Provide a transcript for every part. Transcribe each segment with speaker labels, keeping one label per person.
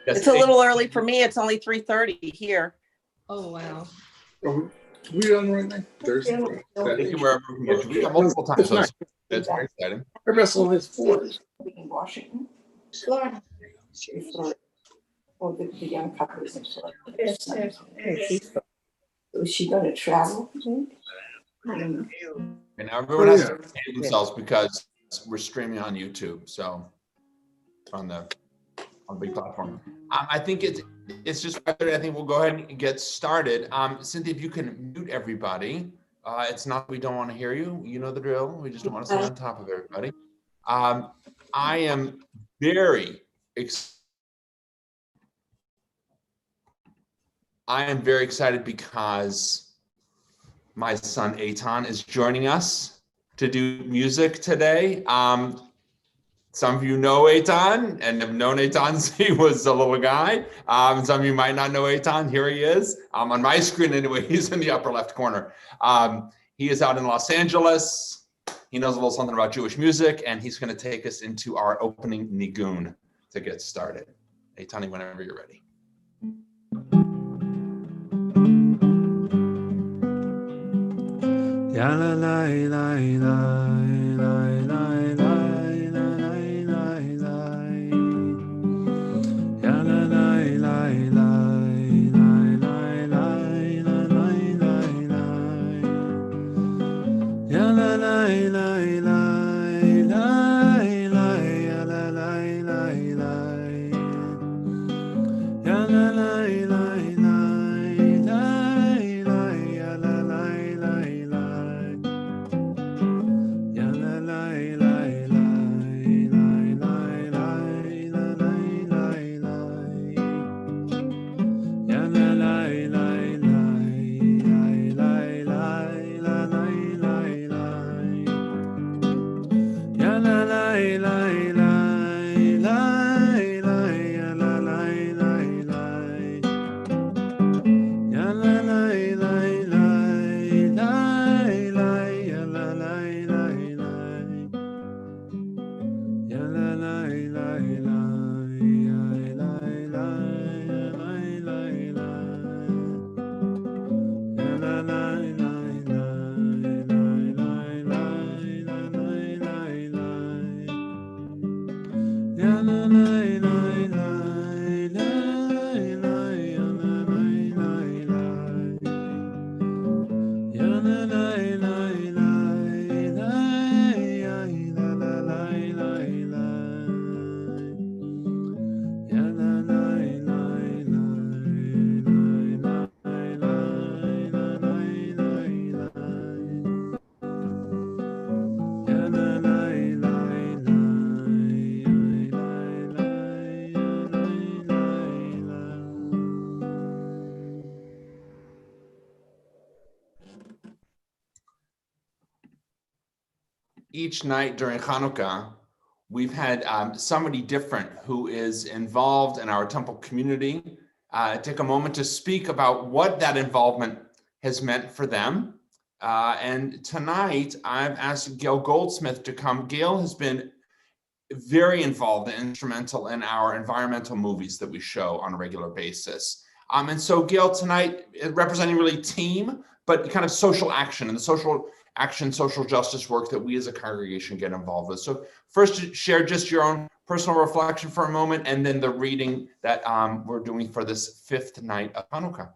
Speaker 1: Yes,
Speaker 2: It's a little early for me. It's only 3:30 here.
Speaker 3: Oh, wow.
Speaker 4: We on right now? Thursday.
Speaker 1: thank you wherever we can get you. We got multiple time zones. It's very exciting.
Speaker 4: Our vessel has four.
Speaker 5: In Washington, Florida. Florida. Oh, the young couple is in Florida. So is she going to travel? I don't know.
Speaker 1: And now everyone has to understand themselves because we're streaming on YouTube, so on the big platform. I think it's just. I think we'll go ahead and get started. Cynthia, if you can mute everybody. It's not we don't want to hear you. You know the drill. We just don't want to sit on top of everybody. I am very excited because my son Eitan is joining us to do music today. Some of you know Eitan and have known Eitan since he was a little guy. Some of you might not know Eitan. Here he is. On my screen anyway, he's in the upper left corner. He is out in Los Angeles. He knows a little something about Jewish music, and he's going to take us into our opening nigun to get started. Eitan, whenever you're ready.
Speaker 6: Ya la la la la la la.
Speaker 1: Each night during Hanukkah, we've had somebody different who is involved in our temple community take a moment to speak about what that involvement has meant for them. And tonight, I've asked Gail Goldsmith to come. Gail has been very involved and instrumental in our environmental movies that we show on a regular basis. And so Gail tonight, representing really team, but kind of social action and the social action, social justice work that we as a congregation get involved with. So first, share just your own personal reflection for a moment, and then the reading that we're doing for this fifth night of Hanukkah.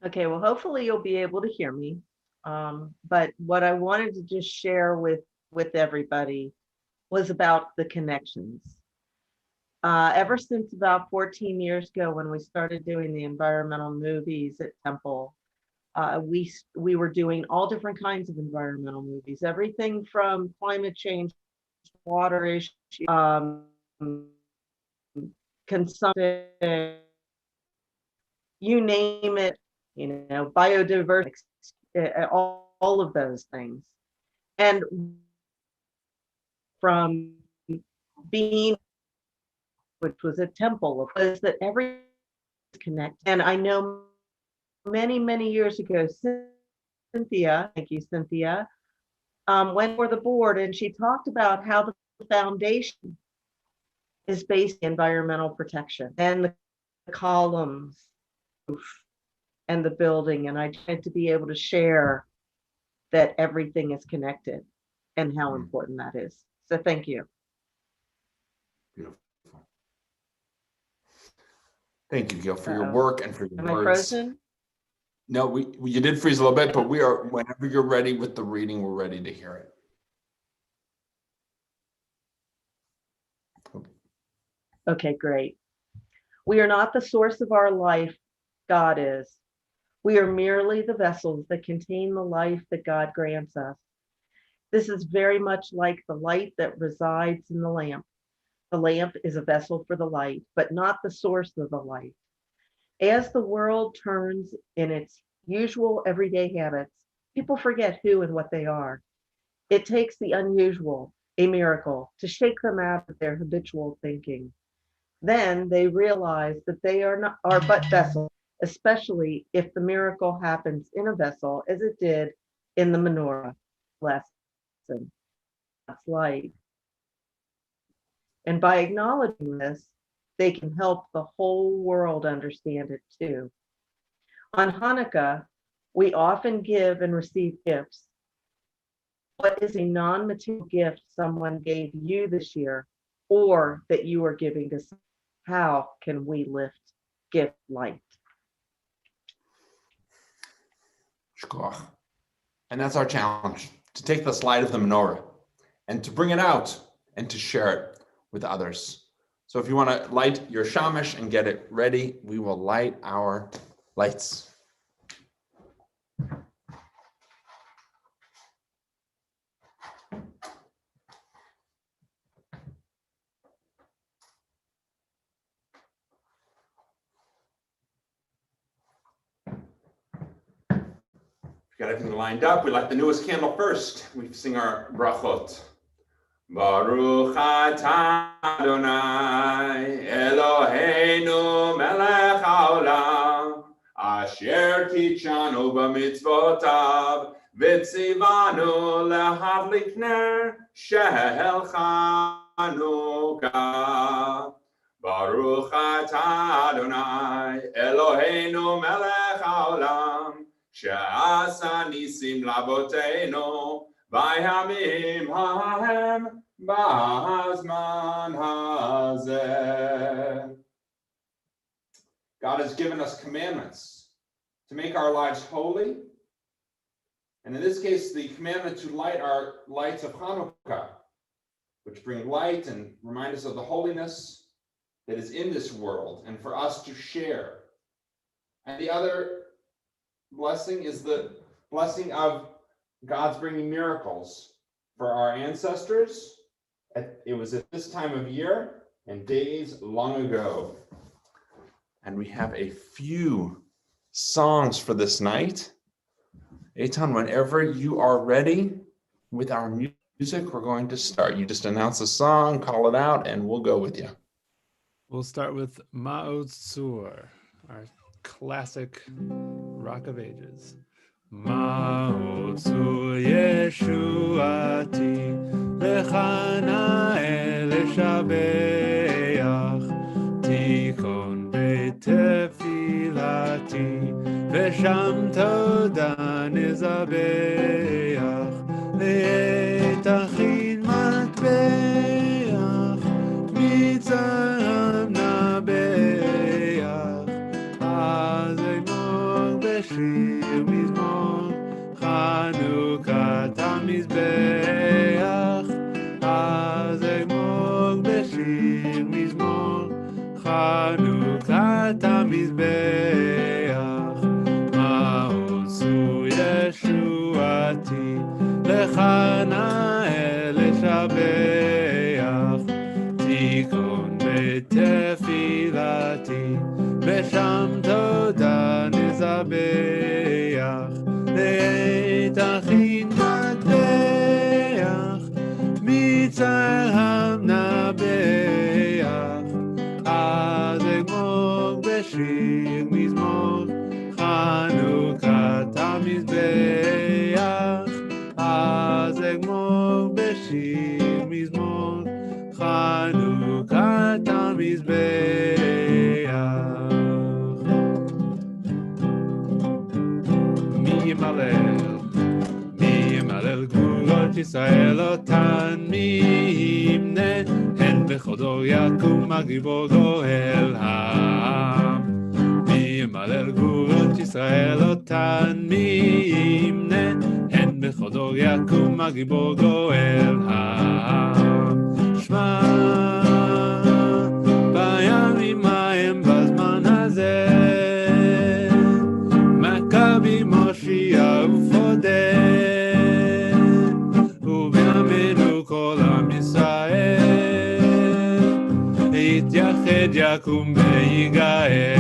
Speaker 7: Okay, well, hopefully you'll be able to hear me. But what I wanted to just share with everybody was about the connections. Ever since about 14 years ago, when we started doing the environmental movies at Temple, we were doing all different kinds of environmental movies, everything from climate change, water issues, consumption, you name it, biodiversity, all of those things. And from being, which was a temple, was that everything is connected. And I know many, many years ago, Cynthia, thank you, Cynthia, went for the board, and she talked about how the foundation is based on environmental protection and the columns and the building. And I tried to be able to share that everything is connected and how important that is. So thank you.
Speaker 1: Beautiful. Thank you, Gil, for your
Speaker 7: Uh-oh.
Speaker 1: work and for your
Speaker 7: Am I
Speaker 1: words.
Speaker 7: frozen?
Speaker 1: No, you did freeze a little bit, but we are, whenever you're ready with the reading, we're ready to hear it.
Speaker 7: Okay, great. We are not the source of our life, God is. We are merely the vessels that contain the life that God grants us. This is very much like the light that resides in the lamp. The lamp is a vessel for the light, but not the source of the light. As the world turns in its usual everyday habits, people forget who and what they are. It takes the unusual, a miracle, to shake them out of their habitual thinking. Then they realize that they are but vessels, especially if the miracle happens in a vessel as it did in the menorah lesson. That's light. And by acknowledging this, they can help the whole world understand it too. On Hanukkah, we often give and receive gifts. What is a non-material gift someone gave you this year or that you are giving to someone? How can we lift gift light?
Speaker 1: Shkoch. And that's our challenge, to take this light of the menorah and to bring it out and to share it with others. So if you want to light your shamash and get it ready, we will light our lights. Got everything lined up. We light the newest candle first. We sing our brachot. Baruch atah Adonai Eloheinu melech haolam asher tichanu b'mitzvotav v'tzivanu lehadlik ner shel Chanukah. Baruch atah Adonai Eloheinu melech haolam שעשה ניסים לאבותינו בימים ההם בזמן הזה. God has given us commandments to make our lives holy. And in this case, the commandment to light our lights of Hanukkah, which bring light and remind us of the holiness that is in this world and for us to share. And the other blessing is the blessing of God's bringing miracles for our ancestors. It was at this time of year and days long ago. And we have a few songs for this night. Eitan, whenever you are ready with our music, we're going to start. You just announce a song, call it out, and we'll go with you.
Speaker 6: We'll start with Ma'od Sur, our classic Rock of Ages. Ma'od Sur Yeshuati Lechana Elishabeach Tikon Betefilati Vesham Toda Nizabeach Le'etachin Matbeach Mitzam Nabeach Azemog Beshir Mizmor Chanukah Tamizbeach Azemog Beshir Mizmor Chanukah Tamizbeach Ma'osu Yeshuati Lechana Elishabeach Tikon Betefilati Besham Toda Nizabeach Le'etachin Matbeach Mitzam Nabeach Azemog Beshir Mizmor Chanukah Tamizbeach Azemog Beshir Mizmor חנוכת המזבח. מי ימלל גבולות ישראל אותן, מי ימנה, הן בכבודו יקום הגיבור גואל העם. מי ימלל גבולות ישראל אותן, מי ימנה, הן בכבודו יקום הגיבור גואל העם. שמע בימים ההם בזמן הזה, מכבי מושיע ופודה, ובימינו כל עם ישראל יתייחד יקום ויגאל.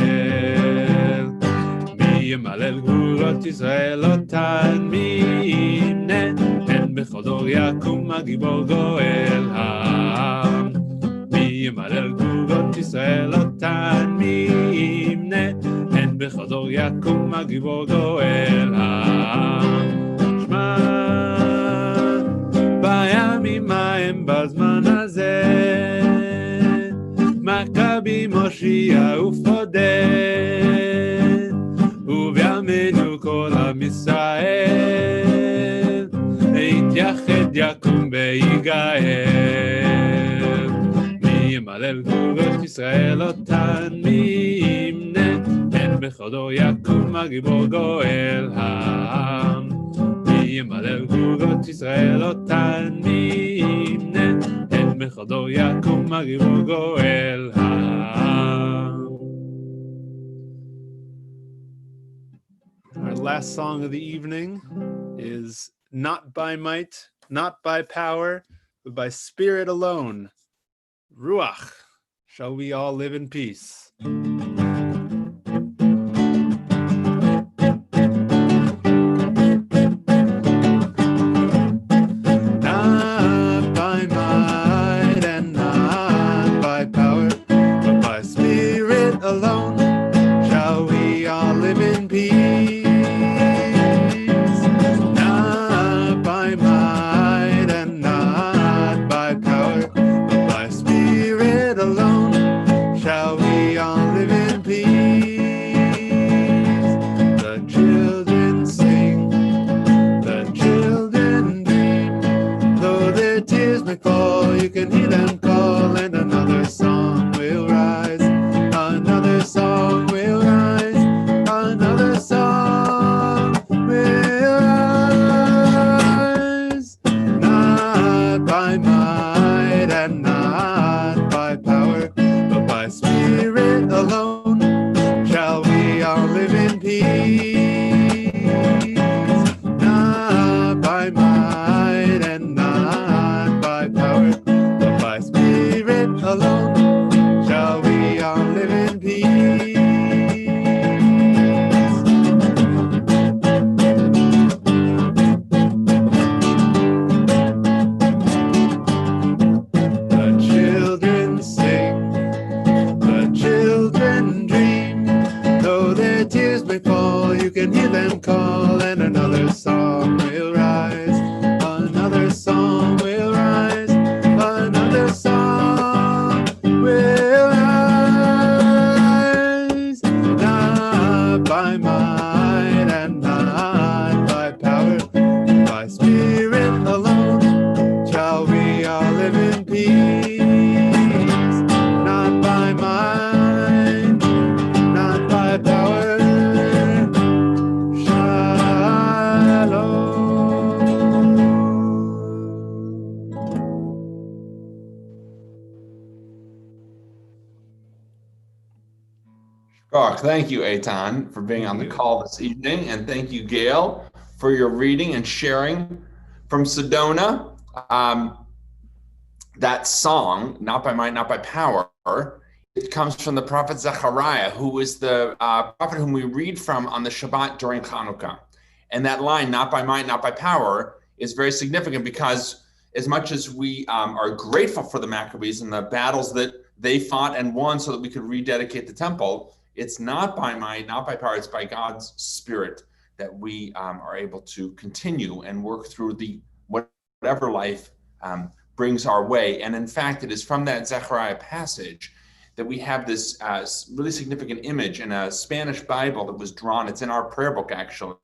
Speaker 6: מי ימלל גבולות ישראל אותן, מי ימנה, הן בכבודו יקום הגיבור גואל העם. מי ימלל גבולות ישראל אותן, מי ימנה, הן בכבודו יקום הגיבור גואל העם. שמע בימים ההם בזמן הזה, מכבי מושיע ופודה, ובימינו כל עם ישראל יתייחד יקום ויגאל. מי ימלל גבולות ישראל אותן, מי ימנה, הן בכבודו יקום הגיבור גואל העם. מי ימלל גבולות ישראל אותן, מי ימנה, הן בכבודו יקום הגיבור גואל העם. Our last song of the evening is Not by Might, Not by Power, but by Spirit Alone. Ruach, shall we all live in peace? Not by might and not by power, but by Spirit alone shall we all live in peace. Not by might and not by power, but by Spirit alone shall we all live in peace. The children sing, the children dream, though their tears may fall, you can hear them call, and another song will rise, another song will rise, another song will rise. Not by might and not by power, but by Spirit alone shall we all live in peace. Not by might and not by power, but by Spirit alone shall we all live in peace. The children sing, the children dream, though their tears may fall, you can hear them call, and another song will rise, another song will rise, another song will rise. Not by might and not by power, by Spirit alone shall we all live in peace. Not by might, not by power.
Speaker 1: Thank you, Eitan, for being on the call this evening. And thank you, Gail, for your reading and sharing from Sedona. That song, Not by Might, Not by Power, it comes from the prophet Zechariah, who is the prophet whom we read from on the Shabbat during Hanukkah. And that line, not by might, not by power, is very significant because as much as we are grateful for the Maccabees and the battles that they fought and won so that we could rededicate the temple, it's not by might, not by power, it's by God's Spirit that we are able to continue and work through the whatever life brings our way. And in fact, it is from that Zechariah passage that we have this really significant image in a Spanish Bible that was drawn. It's in our prayer book, actually,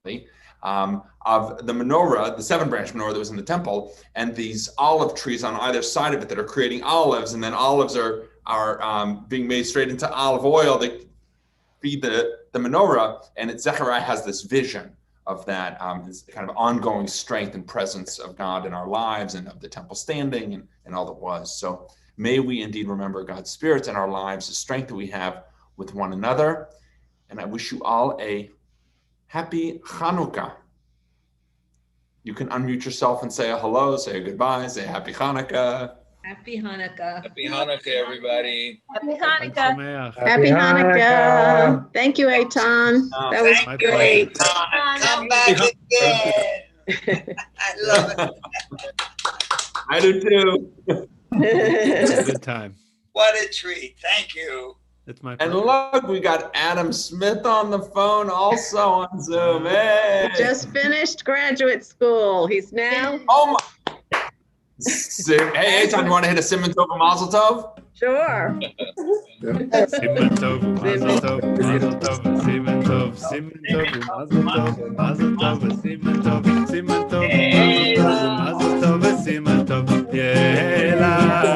Speaker 1: of the menorah, the 7-branch menorah that was in the temple, and these olive trees on either side of it that are creating olives, and then olives are being made straight into olive oil that feed the menorah. And Zechariah has this vision of that, this kind of ongoing strength and presence of God in our lives and of the temple standing and all that was. So may we indeed remember God's Spirit in our lives, the strength that we have with one another. And I wish you all a happy Hanukkah. You can unmute yourself and say a hello, say a goodbye, say a happy Hanukkah.
Speaker 3: Happy Hanukkah.
Speaker 8: Happy Hanukkah, everybody.
Speaker 3: Happy Hanukkah.
Speaker 6: Sameach.
Speaker 9: Happy Hanukkah. Thank you, Eitan. That was
Speaker 6: My
Speaker 9: great.
Speaker 8: Come back again. I love it.
Speaker 1: I do too.
Speaker 6: It's a good time.
Speaker 8: What a treat. Thank you.
Speaker 6: It's my
Speaker 1: And
Speaker 6: pleasure.
Speaker 1: look, we got Adam Smith on the phone also on Zoom. Hey.
Speaker 9: Just finished graduate school. He's now,
Speaker 1: Oh my. Hey, Eitan, you want to hit a Simon Tov Mazel Tov?
Speaker 9: sure.
Speaker 6: Siman tov, mazel tov, mazel tov, siman tov, siman tov, mazel tov, siman tov, siman tov, mazel tov, siman tov. Yelanu,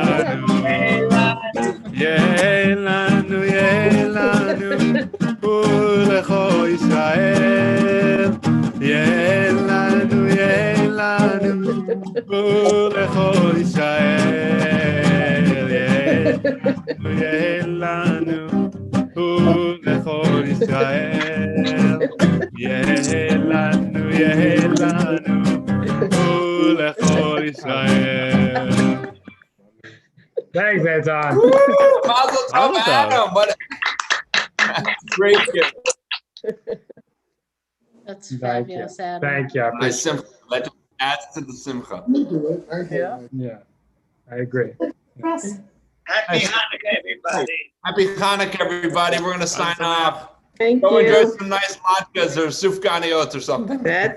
Speaker 6: ulecho Israel. Yelanu, ulecho Israel. Yelanu, ulecho Israel. Yelanu, ulecho Israel.
Speaker 10: Thanks, Eitan.
Speaker 1: Mazel Tov,
Speaker 6: Mazel tov.
Speaker 1: Adam. What a great gift.
Speaker 3: That's
Speaker 10: Thank
Speaker 3: fabulous, Adam.
Speaker 10: Thank you. I
Speaker 1: The
Speaker 10: appreciate
Speaker 1: simcha. Let it add to the simcha.
Speaker 4: Me do it. I hate
Speaker 9: Yeah.
Speaker 4: it.
Speaker 10: it. Yeah, I agree.
Speaker 5: Press.
Speaker 8: Happy Hanukkah, everybody.
Speaker 1: Happy Hanukkah, everybody. We're going to sign off.
Speaker 9: Thank
Speaker 1: Go enjoy
Speaker 9: you.
Speaker 1: some nice latkes or sufganiyot or something.
Speaker 9: That's